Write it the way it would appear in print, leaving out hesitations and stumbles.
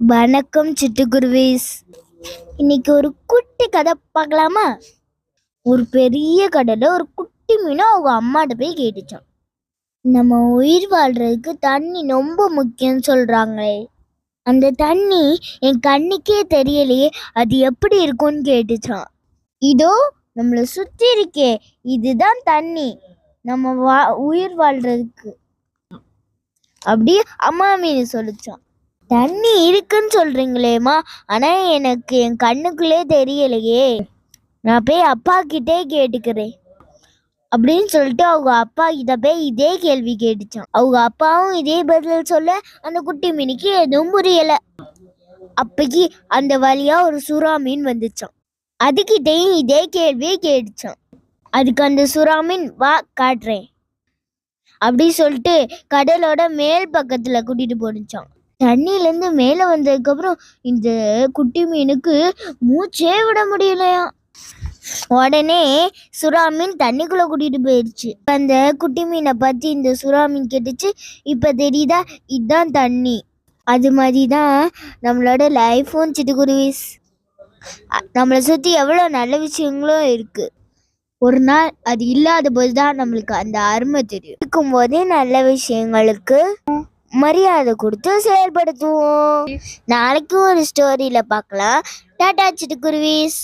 வணக்கம் சிட்டுக்குருவிஸ். இன்னைக்கு ஒரு குட்டி கதை பார்க்கலாமா? ஒரு பெரிய கடல்ல ஒரு குட்டி மீன் அவங்க அம்மாட்ட போய் கேட்டுச்சான். நம்ம உயிர் வாழ்றதுக்கு தண்ணி ரொம்ப முக்கியம் சொல்றாங்களே, அந்த தண்ணி என் கண்ணுக்கே தெரியலையே, அது எப்படி இருக்கும்னு கேட்டுச்சான். இதோ நம்மளை சுத்தி இருக்கே, இதுதான் தண்ணி நம்ம உயிர் வாழ்றதுக்கு அப்படி அம்மா மீன் சொல்லிச்சான். தண்ணி இருக்குன்னு சொல்றீங்களேம்மா, ஆனா எனக்கு என் கண்ணுக்குள்ளே தெரியலையே, நான் போய் அப்பா கிட்டே கேட்டுக்கிறேன் அப்படின்னு சொல்லிட்டு அவங்க அப்பா கிட்ட போய் இதே கேள்வி கேட்டுச்சான். அவங்க அப்பாவும் இதே பதில் சொல்ல அந்த குட்டி மீனுக்கு எதுவும் புரியல. அப்பக்கு அந்த வழியா ஒரு சுறா மீன் வந்துச்சான். அதுகிட்டையும் இதே கேள்வியை கேட்டுச்சான். அதுக்கு அந்த சுறா மீன் வா காட்டுறேன் அப்படி சொல்லிட்டு கடலோட மேல் பக்கத்துல கூட்டிட்டு போனுச்சான். தண்ணியிலேருந்து மேலே வந்ததுக்கப்புறம் இந்த குட்டி மீனுக்கு மூச்சே விட முடியலையா. உடனே சுறா மீன் தண்ணிக்குள்ளே கூட்டிகிட்டு போயிடுச்சு. அந்த குட்டி மீனை பற்றி இந்த சுறா மீன் கேட்டுச்சு, இப்போ தெரியுதா இதுதான் தண்ணி. அது மாதிரி தான் நம்மளோட லைஃப்பும் சிட்டுக்குருவிஸ். நம்மளை சுற்றி எவ்வளோ நல்ல விஷயங்களும் இருக்குது. ஒரு நாள் அது இல்லாத போது தான் நம்மளுக்கு அந்த அருமை தெரியும். இருக்கும்போதே நல்ல விஷயங்களுக்கு மரியாதை கொடுத்து செயல்படுத்துவோம். நாளைக்கு ஒரு ஸ்டோரியில பார்க்கலாம். டாடா சிட்டுக்குருவிஸ்.